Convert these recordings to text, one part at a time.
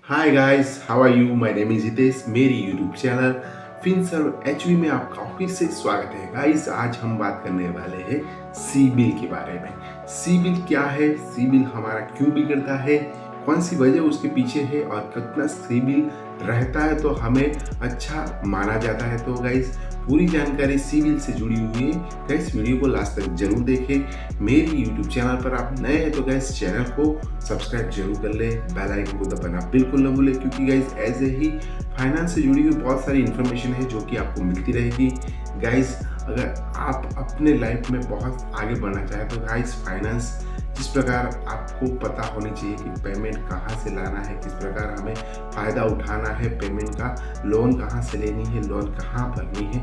Hi guys, how are you? My name is Hitesh. मेरी YouTube channel Finserv HV में आपका फिर से स्वागत है। गाइस, आज हम बात करने वाले हैं सीबिल के बारे में। सीबिल क्या है, सीबिल हमारा क्यों बिगड़ता है, कौन सी वजह उसके पीछे है और कितना सीबिल रहता है तो हमें अच्छा माना जाता है। तो गाइस, पूरी जानकारी सीबिल से जुड़ी हुई है। गाइस, वीडियो को लास्ट तक जरूर देखें। मेरी यूट्यूब चैनल पर आप नए हैं तो गाइस चैनल को सब्सक्राइब जरूर कर ले, बेल आइकन को दबाना बिल्कुल न भूले, क्योंकि गाइस ऐसे ही फाइनेंस से जुड़ी हुई बहुत सारी इन्फॉर्मेशन है जो कि आपको मिलती रहेगी। गाइस, अगर आप अपने लाइफ में बहुत आगे बढ़ना चाहें तो गाइस फाइनेंस जिस प्रकार आपको पता होनी चाहिए कि पेमेंट कहाँ से लाना है, किस प्रकार हमें फ़ायदा उठाना है पेमेंट का, लोन कहाँ से लेनी है, लोन कहाँ भरनी है,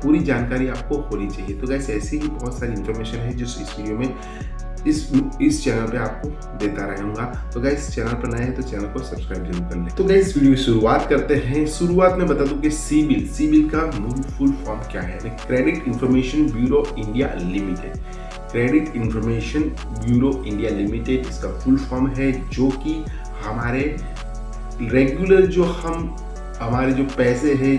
पूरी जानकारी आपको होनी चाहिए। तो गाइस ऐसी ही बहुत सारी इन्फॉर्मेशन है जो इस वीडियो में इस चैनल पे आपको देता रहूंगा। तो गाइस, चैनल पर नए हैं तो चैनल को सब्सक्राइब जरूर कर लें। तो गाइस, वीडियो की शुरुआत करते हैं। शुरुआत में बता दूं कि सीबिल का फुल फॉर्म क्या है। Credit information bureau India limited. Credit information bureau India limited इसका फुल फॉर्म है, जो कि हमारे रेगुलर जो हमारे जो पैसे हैं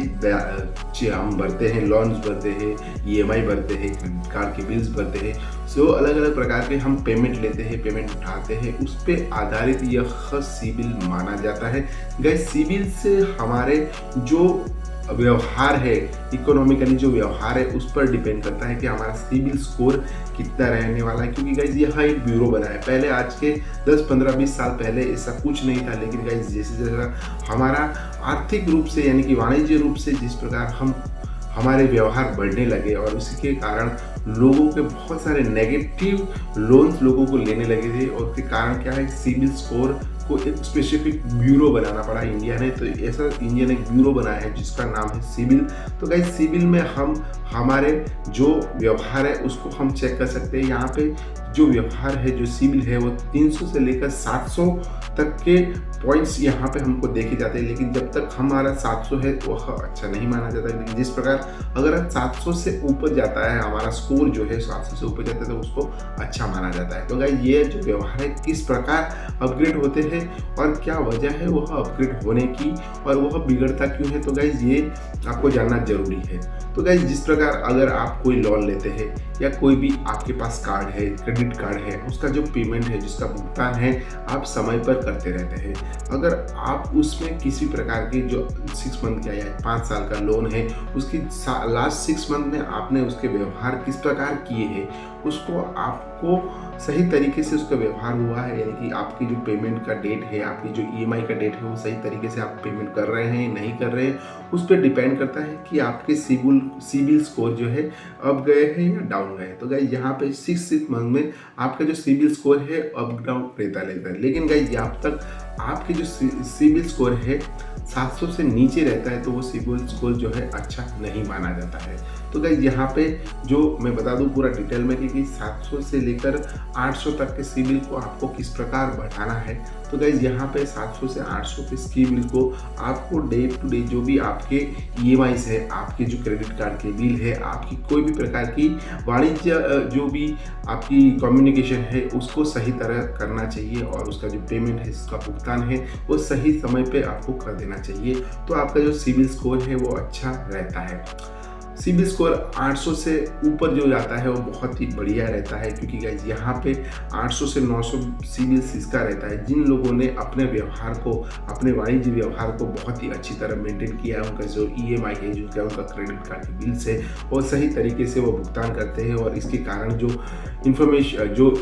हम भरते हैं, लोन्स भरते हैं, ईएमआई भरते हैं, क्रेडिट कार्ड के बिल्स भरते हैं, सो अलग अलग प्रकार के हम पेमेंट लेते हैं, पेमेंट उठाते हैं, उस पर आधारित यह सीबिल माना जाता है। गैस, सीबिल से हमारे जो व्यवहार है, इकोनॉमिकली जो व्यवहार है, उस पर डिपेंड करता है कि हमारा सिबिल स्कोर कितना रहने वाला है। क्योंकि गाइज यहाँ एक ब्यूरो बना है। पहले आज के 10, 15, 20 साल पहले ऐसा कुछ नहीं था, लेकिन गाइज जैसे जैसे हमारा आर्थिक रूप से यानी कि वाणिज्य रूप से जिस प्रकार हमारे व्यवहार बढ़ने लगे और उसके कारण लोगों के बहुत सारे नेगेटिव लोन्स लोगों को लेने लगे थे, और उसके कारण क्या है, सिबिल स्कोर को एक स्पेसिफिक ब्यूरो बनाना पड़ा इंडिया ने। तो ऐसा इंडिया ने एक ब्यूरो बनाया है जिसका नाम है सिबिल। तो गाइस, सिबिल में हम हमारे जो व्यवहार है उसको हम चेक कर सकते हैं। यहाँ पे जो व्यवहार है, जो सिबिल है, वो 300 से लेकर 700 तक के पॉइंट्स यहाँ पे हमको देखे जाते हैं। लेकिन जब तक हमारा 700 है वह अच्छा नहीं माना जाता है। लेकिन जिस प्रकार अगर 700 से ऊपर जाता है, हमारा स्कोर जो है 700 से ऊपर जाता है, तो उसको अच्छा माना जाता है। तो गाइस, ये जो व्यवहार है किस प्रकार अपग्रेड होते हैं और क्या वजह है वह अपग्रेड होने की, और वह बिगड़ता क्यों है, तो गाइस ये आपको जानना जरूरी है। तो गाइस, जिस प्रकार अगर आप कोई लोन लेते हैं या कोई भी आपके पास कार्ड है, क्रेडिट कार्ड है, उसका जो पेमेंट है, जिसका भुगतान है, आप समय पर करते रहते हैं। अगर आप उसमें किसी प्रकार के जो 6 मंथ का या 5 साल का लोन है, उसकी लास्ट 6 मंथ में आपने उसके व्यवहार किस प्रकार किए हैं, उसको आपको सही तरीके से उसका व्यवहार हुआ है, यानी कि आपकी जो पेमेंट का डेट है, आपकी जो ईएमआई का डेट है, वो सही तरीके से आप पेमेंट कर रहे हैं नहीं कर रहे हैं, उस पर डिपेंड करता है कि आपके सिबिल स्कोर जो है अप गए हैं या डाउन गए। तो गाइस, यहाँ पे 6 मंथ में आपका जो सिबिल स्कोर है अप डाउन रहता है। लेकिन गाइस, यहाँ तक आपके जो सिबिल स्कोर है 700 से नीचे रहता है तो वो सिबिल स्कोर जो है अच्छा नहीं माना जाता है। तो गाइस, यहाँ पे जो मैं बता दूं पूरा डिटेल में कि 700 से लेकर 800 तक के सिबिल को आपको किस प्रकार बढ़ाना है। तो गाइस, यहाँ पे 700 से 800 के सिबिल को आपको डे टू डे जो भी आपके ईएमआईस है, आपके जो क्रेडिट कार्ड के बिल है, आपकी कोई भी प्रकार की वाणिज्य जो भी आपकी कम्युनिकेशन है, उसको सही तरह करना चाहिए, और उसका जो पेमेंट है, इसका भुगतान है, वो सही समय पे आपको कर देना चाहिए। तो आपका जो सिबिल स्कोर है वो अच्छा रहता है। सिबिल स्कोर 800 से ऊपर जो जाता है वो बहुत ही बढ़िया रहता है, क्योंकि गाइस यहाँ पे 800 से 900 सिबिल इसका रहता है जिन लोगों ने अपने व्यवहार को, अपने वाणिज्य व्यवहार को बहुत ही अच्छी तरह मेंटेन किया है। उनका जो ईएमआई है, जो क्या उनका क्रेडिट कार्ड के बिल्स है, वो सही तरीके से वो भुगतान करते हैं, और इसके कारण जो इन्फॉर्मेशन जो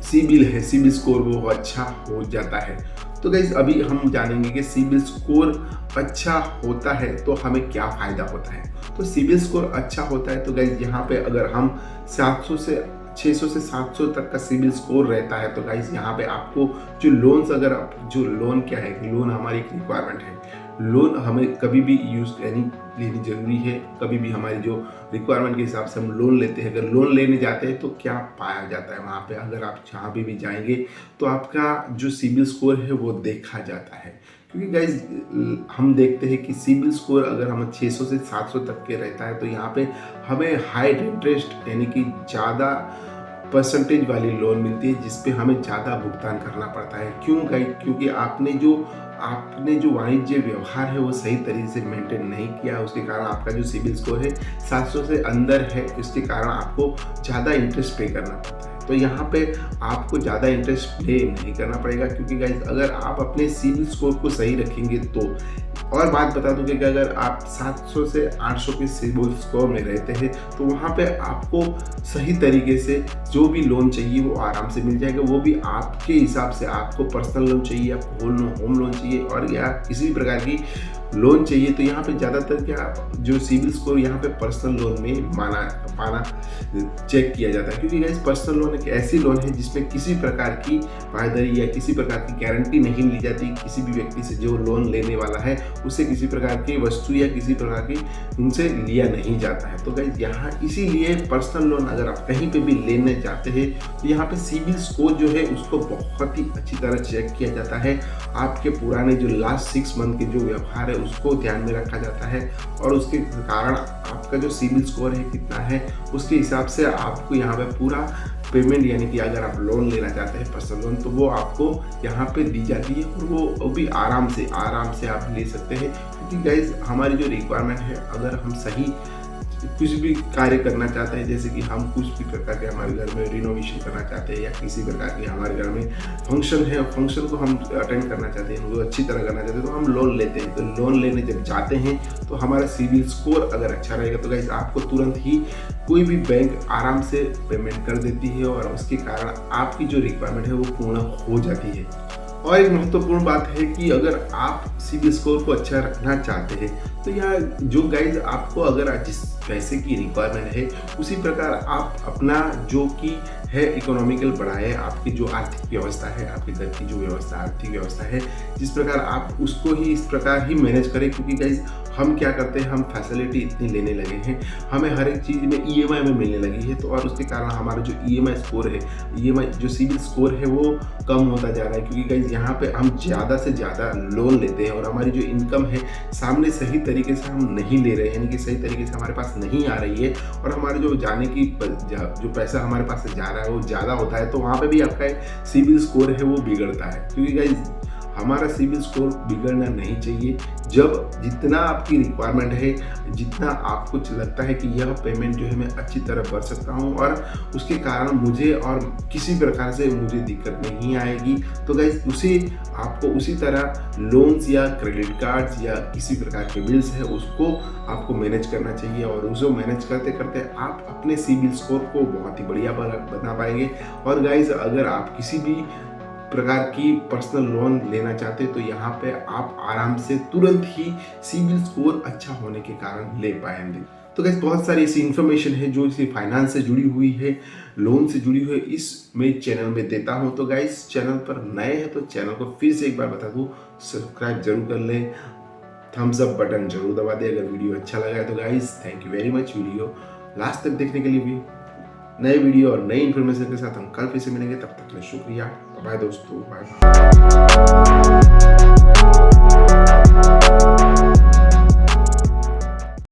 सिबिल है, सिबिल स्कोर वो अच्छा हो जाता है। तो गाइस, अभी हम जानेंगे कि सिबिल स्कोर अच्छा होता है तो हमें क्या फ़ायदा होता है। तो सिबिल स्कोर अच्छा होता है तो गाइस, यहाँ पे अगर हम 700 से 600 से 700 तक का सिबिल स्कोर रहता है, तो गाइस यहाँ पे आपको जो लोन्स, अगर आप जो लोन क्या है कि लोन हमारी एक रिक्वायरमेंट है, लोन हमें कभी भी यूज़ लेनी जरूरी है। कभी भी हमारी जो रिक्वायरमेंट के हिसाब से हम लोन लेते हैं, अगर लोन लेने जाते हैं तो क्या पाया जाता है वहाँ पे, अगर आप जहाँ भी जाएंगे तो आपका जो सिबिल स्कोर है वो देखा जाता है। क्योंकि गाइज हम देखते हैं कि सिबिल स्कोर अगर हम 600 से 700 तक के रहता है तो यहाँ पे हमें हाई इंटरेस्ट यानी कि ज़्यादा परसेंटेज वाली लोन मिलती है जिस पे हमें ज़्यादा भुगतान करना पड़ता है। क्यों गाइस? क्योंकि आपने जो वाणिज्य व्यवहार है वो सही तरीके से मेंटेन नहीं किया, उसके कारण आपका जो सिबिल स्कोर है 700 से अंदर है, इसके कारण आपको ज़्यादा इंटरेस्ट पे करना पड़ता है। तो यहाँ पे आपको ज़्यादा इंटरेस्ट पे नहीं करना पड़ेगा, क्योंकि गाइस अगर आप अपने सिबिल स्कोर को सही रखेंगे तो, और बात बता दूं कि अगर आप 700 से 800 के सिबिल स्कोर में रहते हैं तो वहाँ पे आपको सही तरीके से जो भी लोन चाहिए वो आराम से मिल जाएगा, वो भी आपके हिसाब से। आपको पर्सनल लोन चाहिए, आपको होम लोन चाहिए और या किसी भी प्रकार की लोन चाहिए, तो यहाँ पे ज़्यादातर क्या जो सिबिल स्कोर यहाँ पे पर्सनल लोन में पाना चेक किया जाता है, क्योंकि गाइस पर्सनल लोन एक ऐसी लोन है जिसमें किसी प्रकार की पायदारी या किसी प्रकार की गारंटी नहीं ली जाती किसी भी व्यक्ति से। जो लोन लेने वाला है उससे किसी प्रकार की वस्तु या किसी प्रकार की उनसे लिया नहीं जाता है। तो गाइस यहाँ इसीलिए पर्सनल लोन अगर आप कहीं पे भी लेने जाते हैं तो यहाँ पे सिबिल स्कोर जो है उसको बहुत ही अच्छी तरह चेक किया जाता है। आपके पुराने जो लास्ट 6 मंथ के जो व्यवहार है उसको ध्यान में रखा जाता है, और उसके कारण आपका जो सिबिल स्कोर है कितना है उसके हिसाब से आपको यहाँ पे पूरा पेमेंट, यानी कि अगर आप लोन लेना चाहते हैं पर्सनल लोन, तो वो आपको यहाँ पे दी जाती है और वो भी आराम से आप ले सकते हैं। क्योंकि गाइज हमारी जो रिक्वायरमेंट है, अगर हम सही कुछ भी कार्य करना चाहते हैं, जैसे कि हम कुछ भी प्रकार के हमारे घर में रिनोवेशन करना चाहते हैं या किसी प्रकार के हमारे घर में फंक्शन है, फंक्शन को हम अटेंड करना चाहते हैं, वो अच्छी तरह करना चाहते हैं, तो हम लोन लेते हैं। तो लोन लेने जब जाते हैं तो हमारा सिबिल स्कोर अगर अच्छा रहेगा तो गाइस आपको तुरंत ही कोई भी बैंक आराम से पेमेंट कर देती है और उसके कारण आपकी जो रिक्वायरमेंट है वो पूर्ण हो जाती है। और एक महत्वपूर्ण बात है कि अगर आप सिबिल स्कोर को अच्छा रखना चाहते हैं तो यह जो गाइज आपको अगर जिस पैसे की रिक्वायरमेंट है उसी प्रकार आप अपना जो कि है इकोनॉमिकल बढ़ाए, आपकी जो आर्थिक व्यवस्था है, आपके घर की जो व्यवस्था आर्थिक व्यवस्था है, जिस प्रकार आप उसको ही इस प्रकार ही मैनेज करें। क्योंकि गाइज हम क्या करते हैं, हम फैसिलिटी इतनी लेने लगे हैं, हमें हर एक चीज़ में ईएमआई में मिलने लगी है, तो और उसके कारण हमारा जो ईएमआई स्कोर है, ईएमआई जो सिबिल स्कोर है वो कम होता जा रहा है। क्योंकि गाइज यहाँ पे हम ज़्यादा से ज़्यादा लोन लेते हैं और हमारी जो इनकम है सामने सही तरीके से हम नहीं ले रहे हैं, यानी कि सही तरीके से हमारे पास नहीं आ रही है, और हमारे जो जाने की जो पैसा हमारे पास से जा रहा है वो ज़्यादा होता है, तो वहाँ पे भी आपका सिबिल स्कोर है वो बिगड़ता है। क्योंकि गाइज हमारा सिबिल स्कोर बिगड़ना नहीं चाहिए। जब जितना आपकी रिक्वायरमेंट है, जितना आपको लगता है कि यह पेमेंट जो है मैं अच्छी तरह भर सकता हूँ और उसके कारण मुझे और किसी प्रकार से मुझे दिक्कत नहीं आएगी, तो गाइज आपको उसी तरह लोन्स या क्रेडिट कार्ड्स या किसी प्रकार के बिल्स है उसको आपको मैनेज करना चाहिए, और उसको मैनेज करते करते आप अपने सिबिल स्कोर को बहुत ही बढ़िया बना पाएंगे। और गाइज अगर आप किसी भी प्रकार की पर्सनल लोन लेना चाहते हैं तो यहाँ पे आप आराम से तुरंत ही सिबिल स्कोर अच्छा होने के कारण ले पाएंगे। तो गाइस बहुत सारी ऐसी इन्फॉर्मेशन है जो इसी फाइनेंस से जुड़ी हुई है, लोन से जुड़ी हुई है, इस मैं चैनल में देता हूँ। तो गाइस चैनल पर नए हैं तो चैनल को फिर से एक बार बता दूँ, सब्सक्राइब जरूर कर लें, थम्स अप बटन जरूर दबा दें अगर वीडियो अच्छा लगा है तो। Guys thank you very much video last तक देखने के लिए। भी नए वीडियो और नई इन्फॉर्मेशन के साथ हम कल फिर से मिलेंगे, तब तक के लिए शुक्रिया। बाय दोस्तों, बाय बाय।